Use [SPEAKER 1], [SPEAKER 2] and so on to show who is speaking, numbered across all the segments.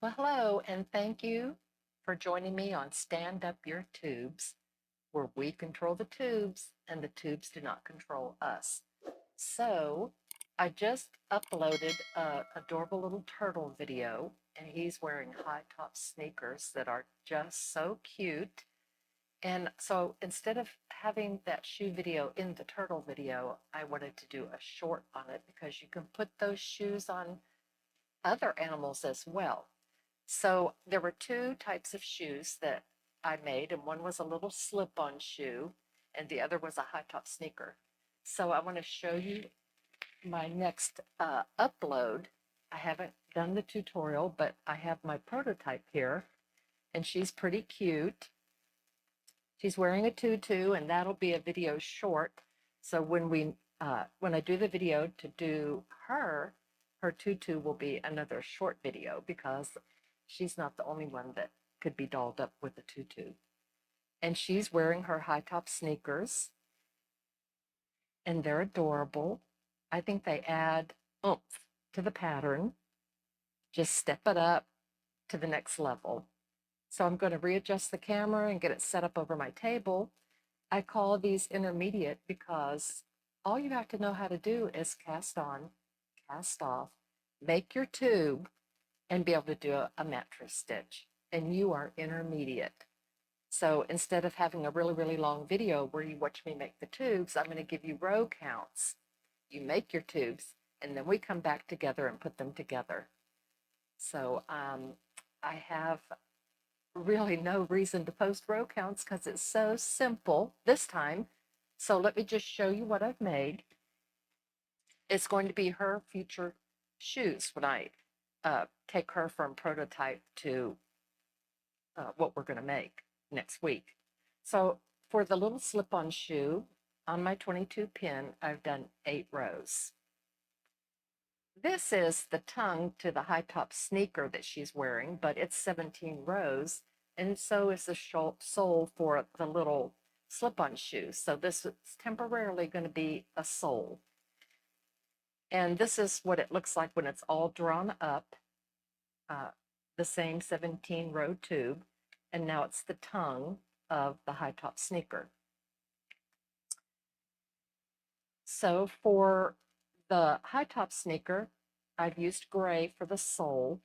[SPEAKER 1] Well, hello, and thank you for joining me on Stand Up Your Tubes, where we control the tubes and the tubes do not control us. So, I just uploaded a adorable little turtle video, and he's wearing high top sneakers that are just so cute. And so instead of having that shoe video in the turtle video, I wanted to do a short on it because you can put those shoes on other animals as well. So there were two types of shoes that I made, and one was a little slip-on shoe, and the other was a high-top sneaker. So I want to show you my next upload. I haven't done the tutorial, but I have my prototype here, and she's pretty cute. She's wearing a tutu, and that'll be a video short. So when I do the video to do her tutu will be another short video because she's not the only one that could be dolled up with a tutu. And she's wearing her high top sneakers, and they're adorable. I think they add oomph to the pattern. Just step it up to the next level. So I'm going to readjust the camera and get it set up over my table. I call these intermediate because all you have to know how to do is cast on, cast off, make your tube, and be able to do a mattress stitch. And you are intermediate. So instead of having a really, really long video where you watch me make the tubes, I'm going to give you row counts. You make your tubes, and then we come back together and put them together. So I have really no reason to post row counts because it's so simple this time. So let me just show you what I've made. It's going to be her future shoes when I take her from prototype to what we're going to make next week. So for the little slip-on shoe on my 22 pin, I've done 8 rows. This is the tongue to the high top sneaker that she's wearing, but it's 17 rows, and so is the sole for the little slip-on shoe. So this is temporarily going to be a sole. And this is what it looks like when it's all drawn up, the same 17 row tube, and now it's the tongue of the high top sneaker. So for the high top sneaker, I've used gray for the sole,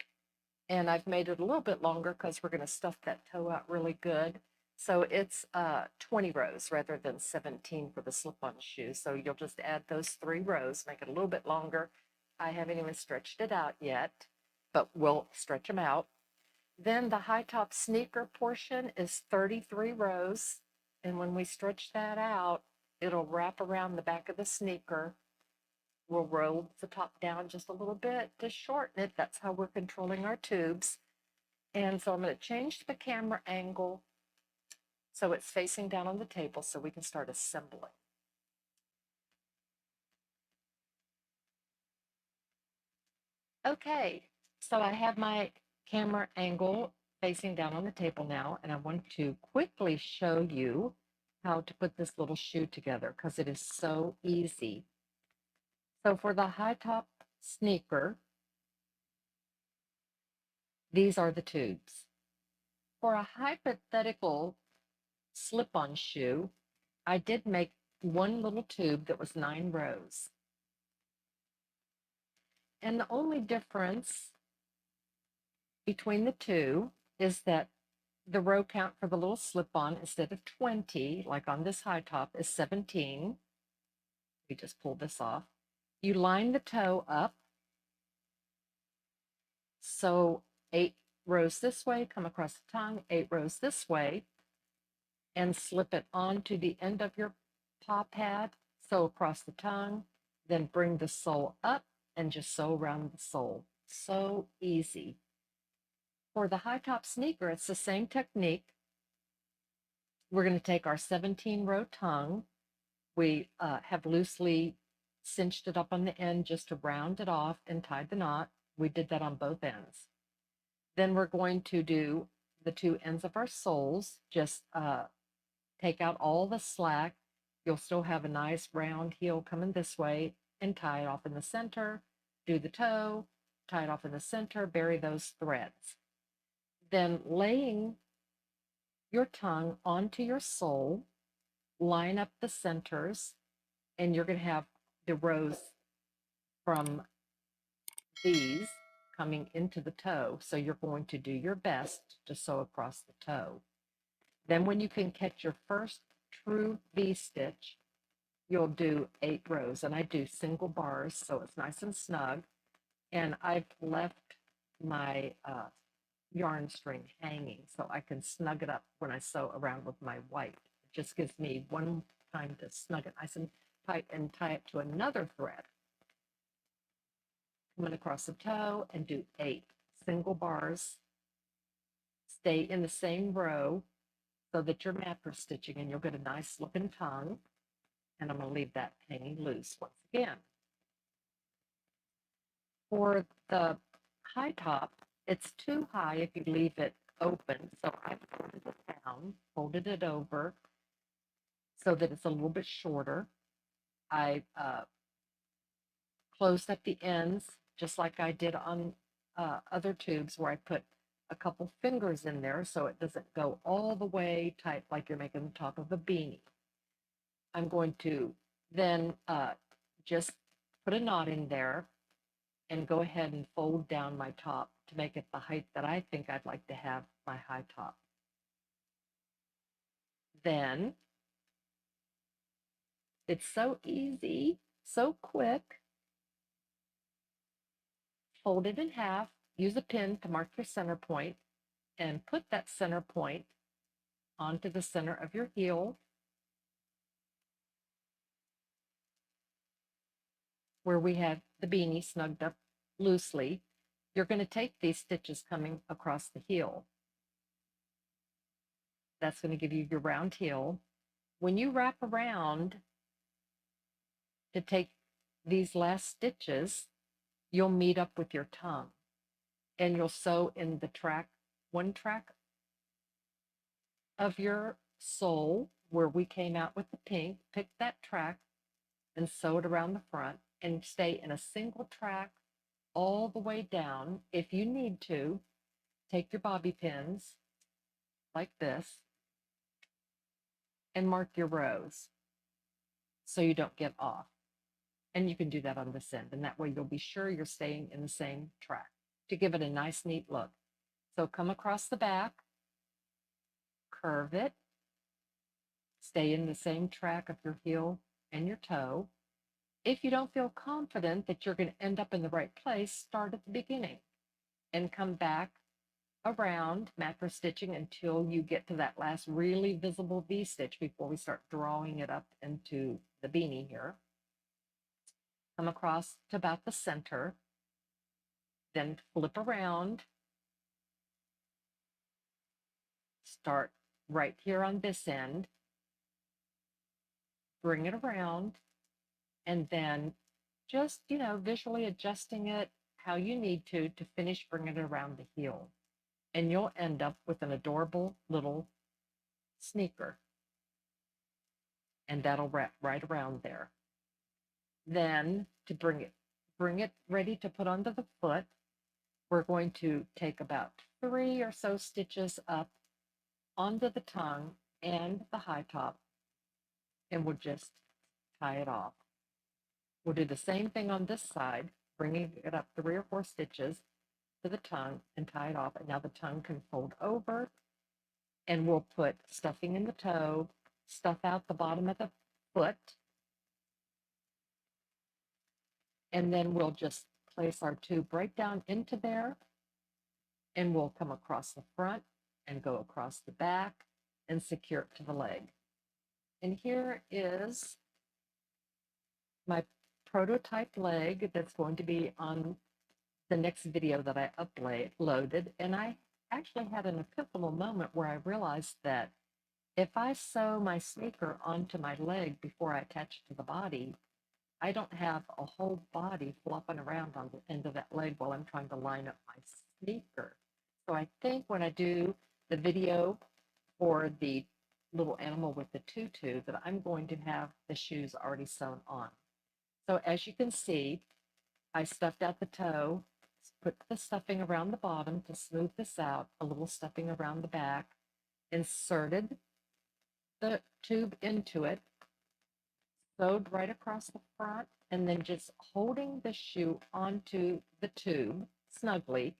[SPEAKER 1] and I've made it a little bit longer because we're going to stuff that toe out really good. So it's 20 rows rather than 17 for the slip-on shoe. So you'll just add those 3 rows, make it a little bit longer. I haven't even stretched it out yet, but we'll stretch them out. Then the high top sneaker portion is 33 rows. And when we stretch that out, it'll wrap around the back of the sneaker. We'll roll the top down just a little bit to shorten it. That's how we're controlling our tubes. And so I'm going to change the camera angle so it's facing down on the table so we can start assembling. Okay, so I have my camera angle facing down on the table now, and I want to quickly show you how to put this little shoe together because it is so easy. So for the high top sneaker, these are the tubes. For a hypothetical slip-on shoe, I did make one little tube that was 9 rows. And the only difference between the two is that the row count for the little slip-on, instead of 20, like on this high top, is 17. We just pull this off. You line the toe up. So 8 rows this way, come across the tongue, 8 rows this way, and slip it onto the end of your paw pad, sew across the tongue, then bring the sole up and just sew around the sole. So easy. For the high top sneaker, it's the same technique. We're going to take our 17 row tongue. We have loosely cinched it up on the end just to round it off and tie the knot. We did that on both ends. Then we're going to do the 2 ends of our soles, just take out all the slack. You'll still have a nice round heel coming this way, and tie it off in the center. Do the toe, tie it off in the center, bury those threads. Then laying your tongue onto your sole, line up the centers, and you're going to have the rows from these coming into the toe. So you're going to do your best to sew across the toe. Then when you can catch your first true V stitch, you'll do 8 rows. And I do single bars, so it's nice and snug. And I've left my yarn string hanging so I can snug it up when I sew around with my white. It just gives me one time to snug it nice and tight and tie it to another thread. Come across the toe and do 8 single bars. Stay in the same row so that you're mattress stitching, and you'll get a nice looking tongue. And I'm going to leave that hanging loose once again. For the high top, it's too high if you leave it open, so I folded it down, folded it over so that it's a little bit shorter. I closed up the ends just like I did on other tubes, where I put a couple fingers in there so it doesn't go all the way tight like you're making the top of a beanie. I'm going to then just put a knot in there and go ahead and fold down my top to make it the height that I think I'd like to have my high top. Then it's so easy, so quick. Fold it in half, use a pin to mark your center point, and put that center point onto the center of your heel, where we have the beanie snugged up loosely. You're going to take these stitches coming across the heel. That's going to give you your round heel. When you wrap around to take these last stitches, you'll meet up with your tongue, and you'll sew in the track, one track of your sole where we came out with the pink. Pick that track and sew it around the front, and stay in a single track all the way down. If you need to, take your bobby pins like this and mark your rows so you don't get off. And you can do that on this end, and that way you'll be sure you're staying in the same track to give it a nice, neat look. So come across the back, curve it, stay in the same track of your heel and your toe. If you don't feel confident that you're going to end up in the right place, start at the beginning and come back around mattress stitching until you get to that last really visible V stitch before we start drawing it up into the beanie here. Come across to about the center, then flip around, start right here on this end, bring it around, and then just, visually adjusting it how you need to finish bringing it around the heel. And you'll end up with an adorable little sneaker. And that'll wrap right around there. Then to bring it ready to put onto the foot, we're going to take about 3 or so stitches up onto the tongue and the high top, and we'll just tie it off. We'll do the same thing on this side, bringing it up 3 or 4 stitches to the tongue and tie it off. And now the tongue can fold over, and we'll put stuffing in the toe, stuff out the bottom of the foot, and then we'll just place our tube right down into there, and we'll come across the front and go across the back and secure it to the leg. And here is my prototype leg that's going to be on the next video that I uploaded. And I actually had an epiphanal moment where I realized that if I sew my sneaker onto my leg before I attach it to the body, I don't have a whole body flopping around on the end of that leg while I'm trying to line up my sneaker. So I think when I do the video for the little animal with the tutu, that I'm going to have the shoes already sewn on. So as you can see, I stuffed out the toe, put the stuffing around the bottom to smooth this out, a little stuffing around the back, inserted the tube into it, sewed right across the front, and then just holding the shoe onto the tube snugly,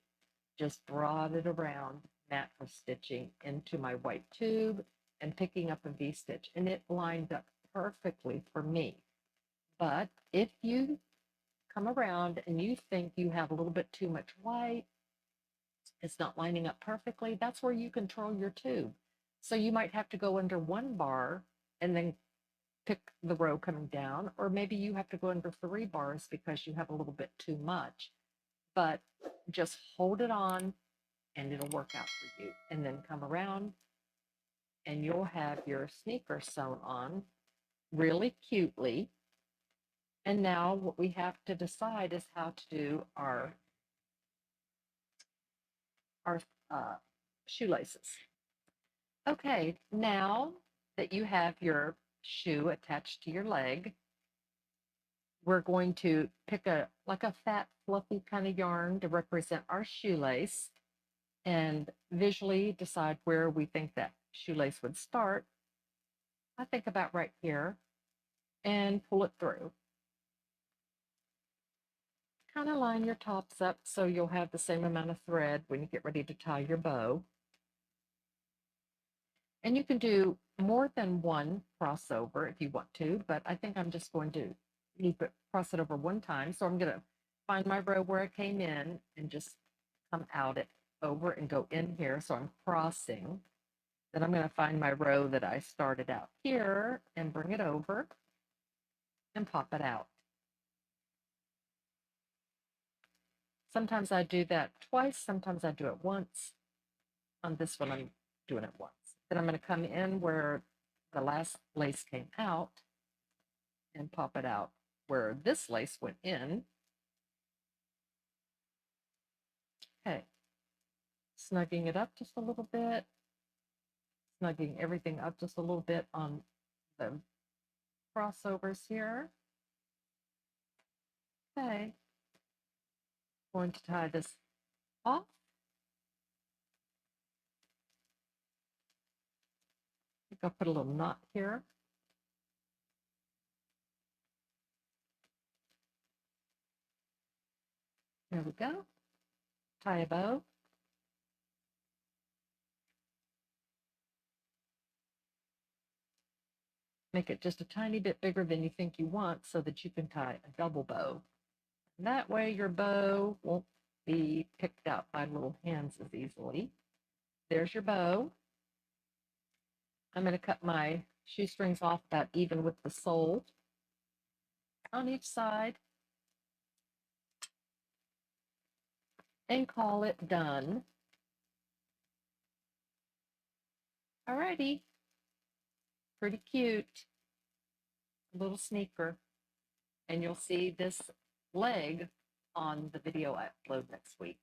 [SPEAKER 1] just brought it around mattress stitching into my white tube and picking up a V-stitch, and it lined up perfectly for me. But if you come around and you think you have a little bit too much white, it's not lining up perfectly, that's where you control your tube. So you might have to go under one bar and then pick the row coming down, or maybe you have to go under 3 bars because you have a little bit too much. But just hold it on and it'll work out for you. And then come around and you'll have your sneaker sewn on really cutely. And now what we have to decide is how to do our shoelaces. Okay, now that you have your shoe attached to your leg, we're going to pick a fat, fluffy kind of yarn to represent our shoelace and visually decide where we think that shoelace would start. I think about right here, and pull it through. Kind of line your tops up so you'll have the same amount of thread when you get ready to tie your bow. And you can do more than one crossover if you want to, but I think I'm just going to cross it over one time. So I'm going to find my row where I came in and just come out it over and go in here. So I'm crossing. Then I'm going to find my row that I started out here and bring it over and pop it out. Sometimes I do that twice, sometimes I do it once. On this one, I'm doing it once. Then I'm going to come in where the last lace came out and pop it out where this lace went in. Okay, snugging it up just a little bit, snugging everything up just a little bit on the crossovers here. Okay, going to tie this off. I think I'll put a little knot here. There we go. Tie a bow. Make it just a tiny bit bigger than you think you want so that you can tie a double bow. And that way your bow won't be picked out by little hands as easily. There's your bow. I'm going to cut my shoestrings off about even with the sole on each side and call it done. Alrighty, pretty cute little sneaker, and you'll see this leg on the video I upload next week.